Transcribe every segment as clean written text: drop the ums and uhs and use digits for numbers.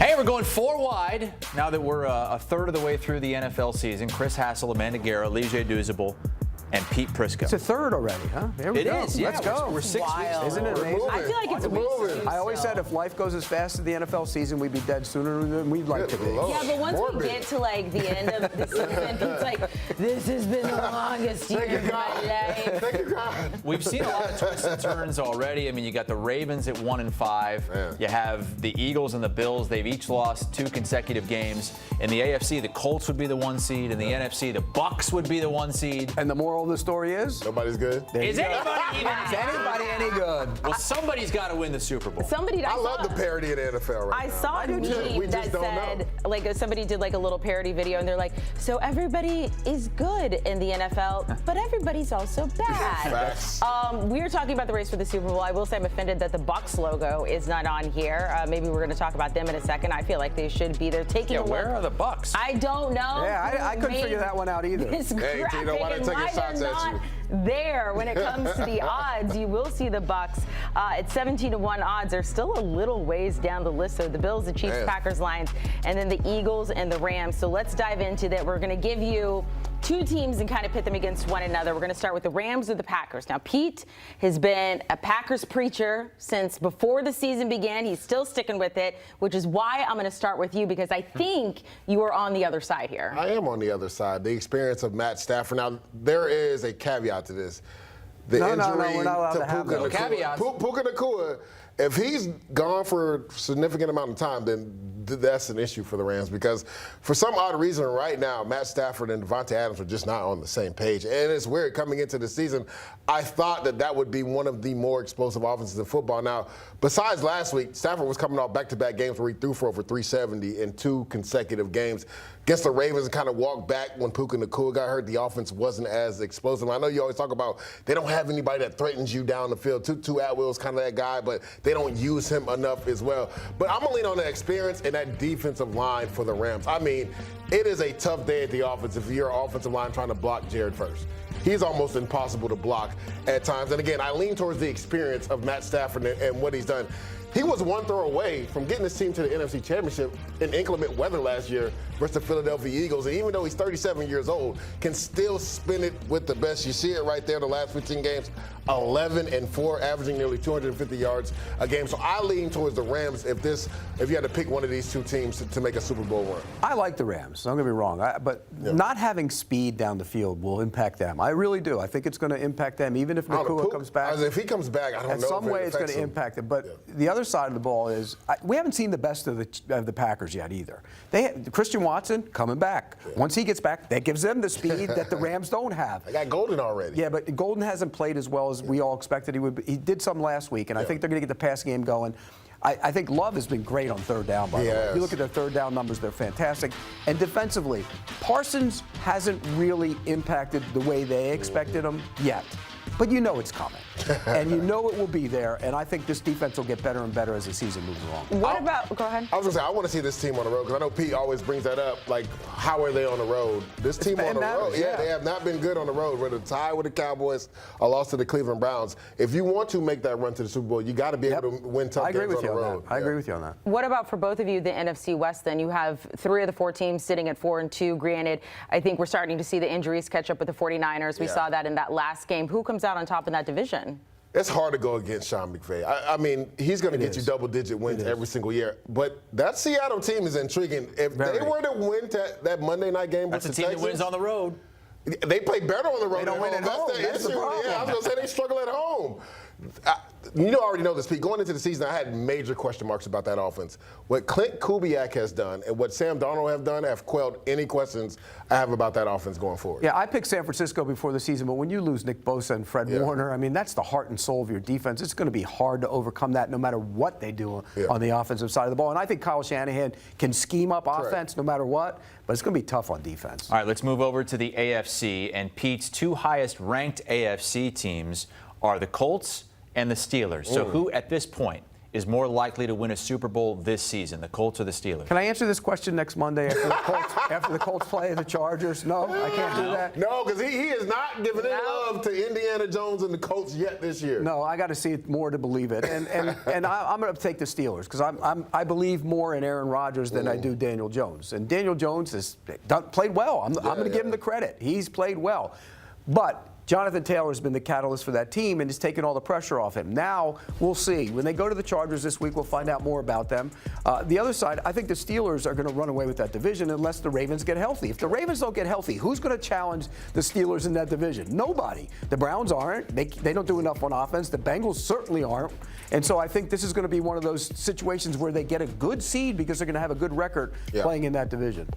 Hey, we're going 4 wide now that we're a third of the way through the NFL season. Chris Hassel, Amanda Guerra, Lige Douzable, and Pete Prisco. It's a third already, huh? There we go. It is, yeah. Let's go. We're 6 weeks. Isn't it amazing? I feel like it's moving. I always said if life goes as fast as the NFL season, we'd be dead sooner than we'd like to be. Yeah, but once we get to like the end of the season, Pete's like, this has been the longest year of my life. Thank you, God. We've seen a lot of twists and turns already. I mean, you got the Ravens at 1-5. Man. You have the Eagles and the Bills. They've each lost 2 consecutive games. In the AFC, the Colts would be the 1 seed. In the NFC, the Bucks would be the 1 seed. And the moral of the story is? Nobody's good. Is anybody even? Is anybody any good? Well, somebody's got to win the Super Bowl. I love the parody of the NFL right I now. saw a We meme just that don't said, know. like, somebody did like a little parody video, and they're like, so everybody is good in the NFL, but everybody's also bad. Facts. We were talking about the race for the Super Bowl. I will say I'm offended that the Bucks logo is not on here. Maybe we're going to talk about them in a second. I feel like they should be. They're taking a where look. are the Bucks? I don't know. Yeah, I couldn't figure that one out either. This Hey, graphic Tino, why they and taking why shots they're at not you? there when it comes to the odds. You will see the Bucks at 17-1 odds. They're still a little ways down the list. So the Bills, the Chiefs, Man. Packers, Lions, and then the Eagles and the Rams. So let's dive into that. We're going to give you 2 teams and kind of pit them against one another. We're going to start with the Rams or the Packers. Now, Pete has been a Packers preacher since before the season began. He's still sticking with it, which is why I'm going to start with you, because I think you are on the other side here. I am on the other side. The experience of Matt Stafford. Now, there is a caveat to this. The No, injury we're not allowed to have Puka those. Nacua. Caveats. Puka Nacua, if he's gone for a significant amount of time, then that's an issue for the Rams, because for some odd reason right now, Matt Stafford and Devontae Adams are just not on the same page. And it's weird coming into the season. I thought that would be one of the more explosive offenses in football. Now, besides last week, Stafford was coming off back-to-back games where he threw for over 370 in 2 consecutive games. Against the Ravens, and kind of walked back when Puka Nacua got hurt. The offense wasn't as explosive. I know you always talk about they don't have anybody that threatens you down the field. Tutu Atwell's kind of that guy, but they don't use him enough as well. But I'm going to lean on the experience and that defensive line for the Rams. I mean, it is a tough day at the offense if you're an offensive line trying to block Jared first. He's almost impossible to block at times. And again, I lean towards the experience of Matt Stafford and what he's done. He was 1 throw away from getting his team to the NFC Championship in inclement weather last year versus the Philadelphia Eagles. And even though he's 37 years old, can still spin it with the best. You see it right there in the last 15 games, 11-4, averaging nearly 250 yards a game. So I lean towards the Rams if you had to pick one of these 2 teams to make a Super Bowl run. I like the Rams. Don't get me wrong. But not having speed down the field will impact them. I really do. I think it's going to impact them, even if Nacua comes back. If he comes back, I don't know. In some way, it's going to impact them. But the other side of the ball is we haven't seen the best of the Packers yet either. Christian Watson coming back. Yeah. Once he gets back, that gives them the speed that the Rams don't have. They got Golden already. Yeah, but Golden hasn't played as well as we all expected he would. He did some last week, and I think they're going to get the pass game going. I think Love has been great on 3rd down, by the way. If you look at their 3rd down numbers, they're fantastic. And defensively, Parsons hasn't really impacted the way they expected him yet. But you know it's coming. And you know it will be there. And I think this defense will get better and better as the season moves along. What about, go ahead. I was going to say, I want to see this team on the road, because I know Pete always brings that up. Like, how are they on the road? This team on the road, they have not been good on the road. Whether tied with the Cowboys or lost to the Cleveland Browns. If you want to make that run to the Super Bowl, you got to be able to win tough games on the road. I agree with you on that. What about for both of you, the NFC West then? You have 3 of the 4 teams sitting at 4-2. Granted, I think we're starting to see the injuries catch up with the 49ers. We saw that in that last game. Who comes out on top in that division? It's hard to go against Sean McVay. I mean, he's going to get you double-digit wins every single year. But that Seattle team is intriguing. If they were to win that Monday night game with the Texans, that's a team that wins on the road. They play better on the road. They don't win at home. That's the issue. problem. Yeah, I was going to say they struggle at home. You already know this, Pete. Going into the season, I had major question marks about that offense. What Clint Kubiak has done and what Sam Darnold have done have quelled any questions I have about that offense going forward. Yeah, I picked San Francisco before the season, but when you lose Nick Bosa and Fred Warner, I mean, that's the heart and soul of your defense. It's going to be hard to overcome that no matter what they do on the offensive side of the ball. And I think Kyle Shanahan can scheme up offense no matter what, but it's going to be tough on defense. All right, let's move over to the AFC. And Pete's 2 highest-ranked AFC teams are the Colts and the Steelers. So who, at this point, is more likely to win a Super Bowl this season, the Colts or the Steelers? Can I answer this question next Monday after the Colts play the Chargers? No, I can't do that. No, because he is not giving any love to Indiana Jones and the Colts yet this year. No, I got to see it more to believe it. And I'm going to take the Steelers because I believe more in Aaron Rodgers than I do Daniel Jones. And Daniel Jones has played well. I'm going to give him the credit. He's played well. But Jonathan Taylor has been the catalyst for that team and has taken all the pressure off him. Now, we'll see. When they go to the Chargers this week, we'll find out more about them. The other side, I think the Steelers are going to run away with that division unless the Ravens get healthy. If the Ravens don't get healthy, who's going to challenge the Steelers in that division? Nobody. The Browns aren't. They don't do enough on offense. The Bengals certainly aren't. And so I think this is going to be one of those situations where they get a good seed because they're going to have a good record playing in that division.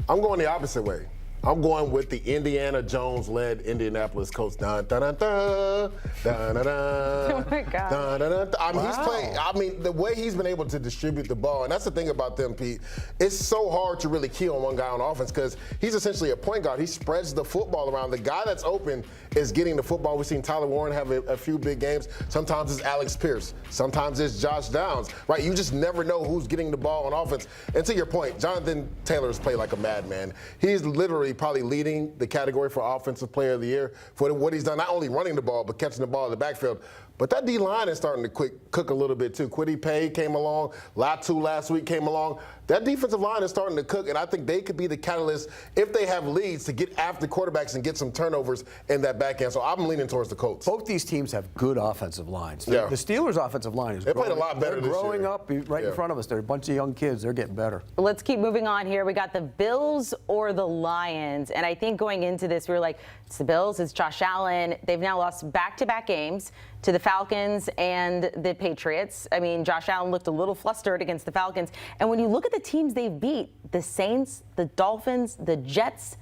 I'm going the opposite way. I'm going with the Indiana Jones-led Indianapolis Colts. Dun, dun, dun, dun, dun, dun, dun, Oh my God. dun, dun, dun. I mean, he's Wow. playing. I mean, the way he's been able to distribute the ball, and that's the thing about them, Pete. It's so hard to really key on one guy on offense because he's essentially a point guard. He spreads the football around. The guy that's open is getting the football. We've seen Tyler Warren have a few big games. Sometimes it's Alex Pierce. Sometimes it's Josh Downs. Right? You just never know who's getting the ball on offense. And to your point, Jonathan Taylor's played like a madman. He's literally probably leading the category for Offensive Player of the Year for what he's done, not only running the ball, but catching the ball in the backfield. But that D-line is starting to cook a little bit, too. Kwity Paye came along. Latu last week came along. That defensive line is starting to cook, and I think they could be the catalyst if they have leads to get after quarterbacks and get some turnovers in that back end. So I'm leaning towards the Colts. Both these teams have good offensive lines. Yeah. The Steelers' offensive line is They played a lot better They're this growing year. up right in front of us. They're a bunch of young kids. They're getting better. Let's keep moving on here. We got the Bills or the Lions. And I think going into this, we were like, it's the Bills, it's Josh Allen. They've now lost back-to-back games to the Falcons and the Patriots. I mean, Josh Allen looked a little flustered against the Falcons. And when you look at the teams they've beat, the Saints, the Dolphins, the Jets,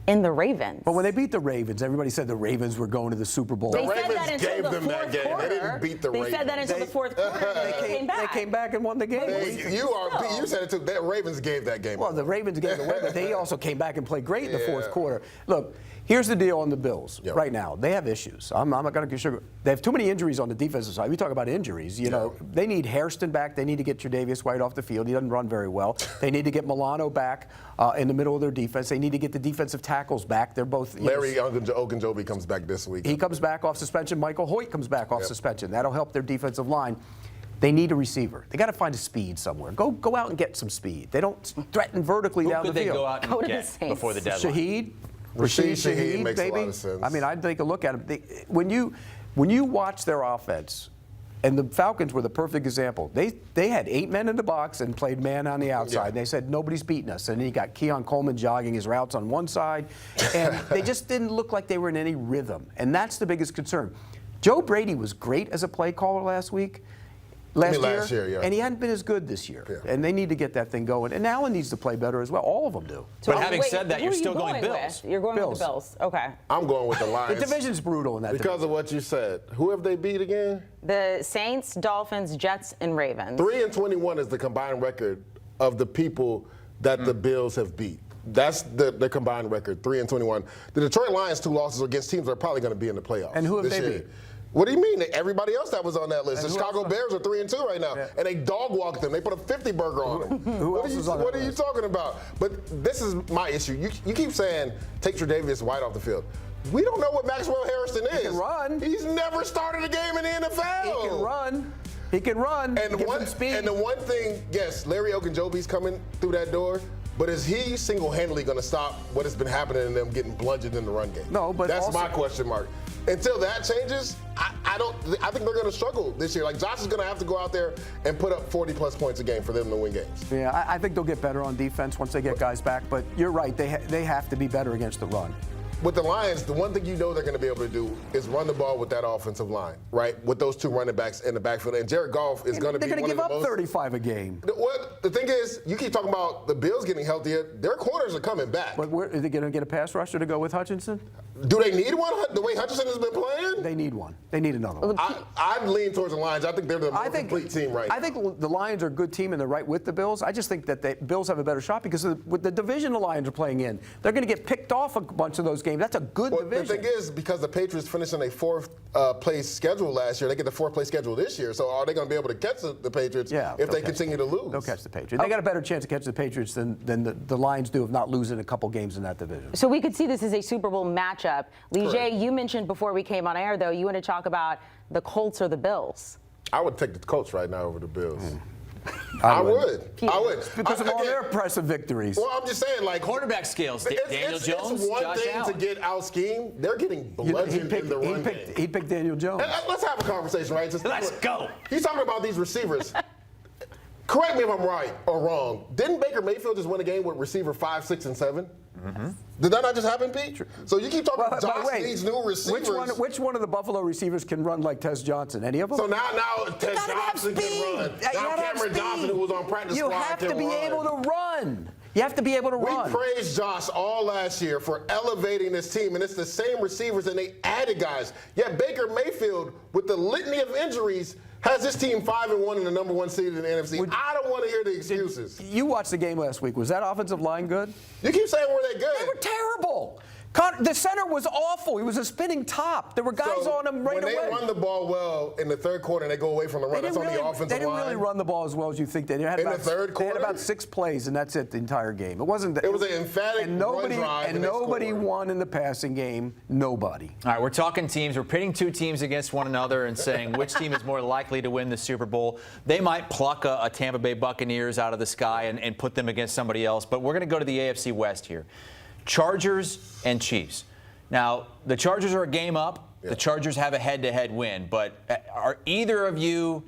and the Ravens. But when they beat the Ravens, everybody said the Ravens were going to the Super Bowl. They The said that Ravens until gave the them that fourth game. They quarter. didn't beat the They said that Ravens. until the fourth quarter. and they came back. They came back and won the game. You Ravens gave that game. Well, the Ravens gave it away, but they also came back and played great in the fourth quarter. Look, here's the deal on the Bills right now. They have issues. I'm not going to sugar. They have too many injuries on the defensive side. We talk about injuries. You know, they need Hairston back. They need to get Tre'Davious White off the field. He doesn't run very well. They need to get Milano back in the middle of their defense. They need to get the defensive tackles back. They're both. Larry Ogunjobi comes back this week. He comes back off suspension. Michael Hoyt comes back off suspension. That'll help their defensive line. They need a receiver. They got to find a speed somewhere. Go out and get some speed. They don't threaten vertically Who down could the they field. go out and Go to the get Saints. before the deadline? Rashid Shaheed makes baby. a lot of sense. I mean, I'd take a look at him. When you watch their offense, and the Falcons were the perfect example. They had 8 men in the box and played man on the outside. And they said, nobody's beating us. And then you got Keon Coleman jogging his routes on one side. And they just didn't look like they were in any rhythm. And that's the biggest concern. Joe Brady was great as a play caller last year, yeah. and he hadn't been as good this year. Yeah. And they need to get that thing going. And Allen needs to play better as well. All of them do. So But having wait, said that, who you're are you still going Bills. with? You're going with Bills. the Bills. Okay. I'm going with the The Lions. division's brutal in that Because of what you said. Who have they beat again? The Saints, Dolphins, Jets, and Ravens. 3-21 is the combined record of the people that the Bills have beat. That's the combined record, 3-21. The Detroit Lions' 2 losses are against teams that are probably going to be in the playoffs. And who have this they year. beat? What do you mean? Everybody else that was on that list. And The who Chicago else? Bears are 3-2 right now, and they dog walked them. They put a 50 burger on them. Who What else are you, is on that What are you list? talking about? But this is my issue. You keep saying take Tre'Davious White off the field. We don't know what Maxwell Harrison is. He can run. He's never started a game in the NFL. He can run. He can run. And Give one him speed. and the one thing, yes, Larry Ogunjobi's coming through that door, but is he single-handedly going to stop what has been happening and them getting bludgeoned in the run game? No, but that's also- my question mark. Until that changes, I think they're going to struggle this year. Like Josh is going to have to go out there and put up 40+ points a game for them to win games. Yeah, I think they'll get better on defense once they get guys back. But you're right. They have to be better against the run. With the Lions, the one thing you know they're going to be able to do is run the ball with that offensive line, right? With those 2 running backs in the backfield. And Jared Goff is going to be They're one going to of give the up most 35 a game. The thing is, you keep talking about the Bills getting healthier. Their corners are coming back. But are they going to get a pass rusher to go with Hutchinson? Do they need one? The way Hutchinson has been playing? They need one. They need another one. I lean towards the Lions. I think they're the more complete team right now. I think the Lions are a good team and they're right with the Bills. I just think that the Bills have a better shot because with the division the Lions are playing in, they're going to get picked off a bunch of those games. game. That's a good division. The thing is, because the Patriots finished in a fourth place schedule last year, they get the fourth place schedule this year. So are they going to be able to catch the Patriots if they continue to lose? They'll catch the Patriots. They got a better chance of catching the Patriots than the Lions do of not losing a couple games in that division. So we could see this as a Super Bowl matchup. Lige, you mentioned before we came on air, though, you want to talk about the Colts or the Bills. I would take the Colts right now over the Bills. I would. Because of all their impressive victories. Well, I'm just saying, like, quarterback skills. Daniel Jones, it's one Josh thing Allen. to get out schemed. They're getting bludgeoned in the run game. He picked Daniel Jones. And let's have a conversation, right? Let's go. He's talking about these receivers. Correct me if I'm right or wrong. Didn't Baker Mayfield just win a game with receiver 5, 6, and 7? Mm-hmm. Did that not just happen, Pete? So you keep talking about Josh needs new receivers. Which one of the Buffalo receivers can run like Tez Johnson? Any of them? So now Tez Johnson can run. Now Cameron Johnson, who was on practice squad, You have to be able to run. You have to be able to run. We praised Josh all last year for elevating this team, and it's the same receivers, and they added guys. Yet Baker Mayfield, with the litany of injuries, has this team 5-1 and the number 1 seed in the NFC. I don't want to hear the excuses. You watched the game last week. Was that offensive line good? You keep saying were they good? They were terrible. The center was awful. He was a spinning top. There were guys on him right away. When they run the ball well in the third quarter and they go away from the run, that's on the offensive line. They didn't really run the ball as well as you think they did. In the third quarter? They had about 6 plays, and that's it the entire game. It was an emphatic run drive. And nobody won in the passing game. Nobody. All right, we're talking teams. We're pitting two teams against one another and saying which team is more likely to win the Super Bowl. They might pluck a Tampa Bay Buccaneers out of the sky and put them against somebody else. But we're going to go to the AFC West here. Chargers and Chiefs. Now, the Chargers are a game up. Yeah. The Chargers have a head-to-head win. But are either of you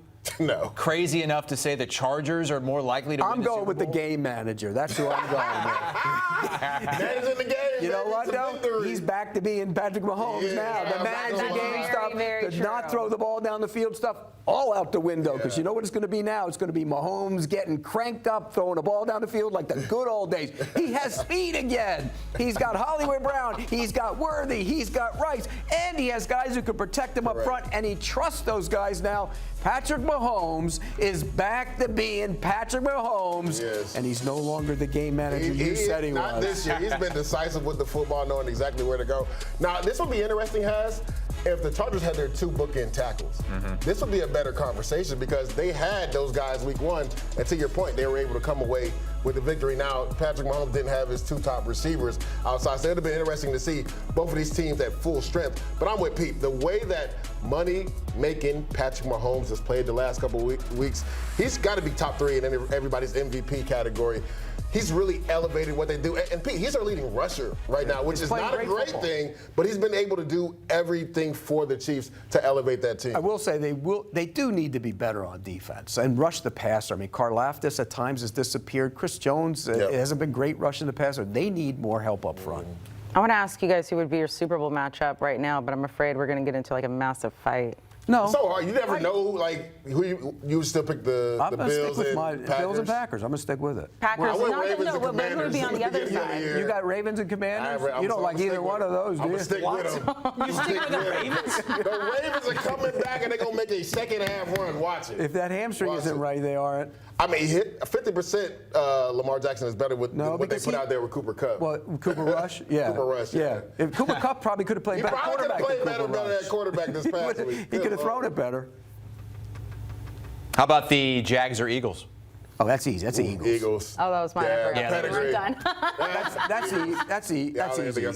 crazy enough to say the Chargers are more likely to win the Super Bowl? I'm going with the game manager. That's who I'm going with. Managing the game. You know what, though? He's back to being Patrick Mahomes now. The manager game stuff, does not throw the ball down the field stuff, all out the window. Because you know what it's going to be now? It's going to be Mahomes getting cranked up, throwing the ball down the field like the good old days. He has speed again. He's got Hollywood Brown. He's got Worthy. He's got Rice. And he has guys who can protect him up front. And he trusts those guys now. Patrick Mahomes is back to being Patrick Mahomes. Yes. And he's no longer the game manager you said he was. Not this year. He's been decisive with the football, knowing exactly where to go. Now, this would be interesting, if the Chargers had their 2 bookend tackles. Mm-hmm. This would be a better conversation because they had those guys week 1, and to your point, they were able to come away with the victory. Now, Patrick Mahomes didn't have his 2 top receivers outside, so it would have been interesting to see both of these teams at full strength. But I'm with Pete. The way that money-making Patrick Mahomes has played the last couple weeks, he's got to be top 3 in everybody's MVP category. He's really elevated what they do. And Pete, he's our leading rusher right now, which is not a great thing, but he's been able to do everything for the Chiefs to elevate that team. I will say they do need to be better on defense and rush the passer. I mean, Karlaftis at times has disappeared. Chris Jones hasn't been great rushing the passer. They need more help up front. I want to ask you guys who would be your Super Bowl matchup right now, but I'm afraid we're going to get into like a massive fight. No. So hard. You never know, who you still pick the Bills with and my Packers? Bills and Packers. I'm going to stick with it. Packers. Ravens and But who would be on the other Commanders. side? You got Ravens and Commanders? You don't like either one of those, do I'm you? going to stick with them. You stick with the Ravens? The Ravens are coming back, and they're going to make a second-half run. Watch it. If that hamstring isn't right, they aren't. I mean, 50% Lamar Jackson is better with what they put out there with Cooper Kupp. Well, Cooper Rush? Yeah. Cooper Rush, yeah. If Cooper Kupp probably could have played better quarterback. He probably could have played better at quarterback this past week. He could have thrown it better. How about the Jags or Eagles? Oh, that's easy. That's the Eagles. Eagles. Oh, that was mine. I forgot. Pedigree. I'm done. That's easy.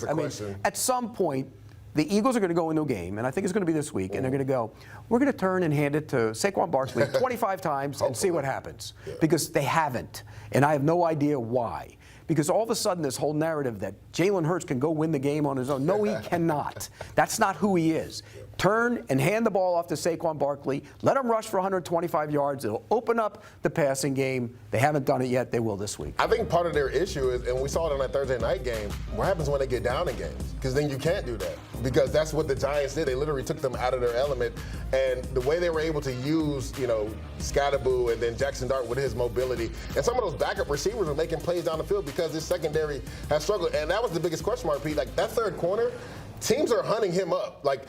I mean, at some point, the Eagles are going to go into a game, and I think it's going to be this week, and they're going to go, we're going to turn and hand it to Saquon Barkley 25 times and see what happens. Yeah. Because they haven't, and I have no idea why. Because all of a sudden, this whole narrative that Jalen Hurts can go win the game on his own. No, he cannot. That's not who he is. Turn and hand the ball off to Saquon Barkley. Let him rush for 125 yards. It'll open up the passing game. They haven't done it yet. They will this week. I think part of their issue is, and we saw it on that Thursday night game, what happens when they get down in games? Because then you can't do that. Because that's what the Giants did. They literally took them out of their element. And the way they were able to use, Scatterboo and then Jackson Dart with his mobility. And some of those backup receivers were making plays down the field because his secondary has struggled. And that was the biggest question mark, Pete. Like, that third corner, teams are hunting him up. Like,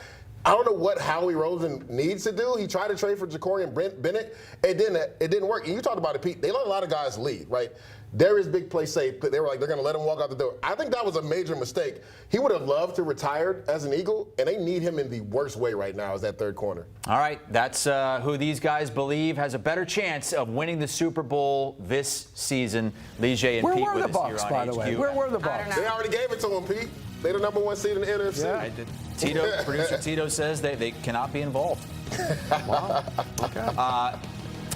I don't know what Howie Roseman needs to do. He tried to trade for Jacorian Bennett. It didn't work. And you talked about it, Pete. They let a lot of guys lead, right? Darius big play safe. They were like, they're going to let him walk out the door. I think that was a major mistake. He would have loved to retire as an Eagle, and they need him in the worst way right now as that third corner. All right, that's who these guys believe has a better chance of winning the Super Bowl this season. Lige and Where Pete were with the us Bucks, here by on the HQ. way? Where were the Bucks? They already gave it to him, Pete. They're the number 1 seed in the NFC. Yeah. Tito, producer Tito says they cannot be involved. Wow. Okay.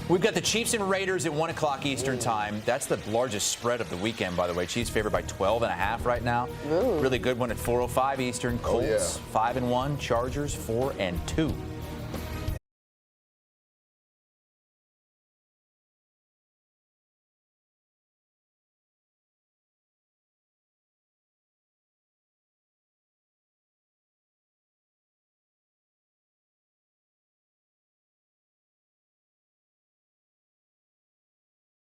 We've got the Chiefs and Raiders at 1 o'clock Eastern time. That's the largest spread of the weekend, by the way. Chiefs favored by 12.5 right now. Ooh. Really good one at 4:05 Eastern. Colts 5-1, Chargers 4-2.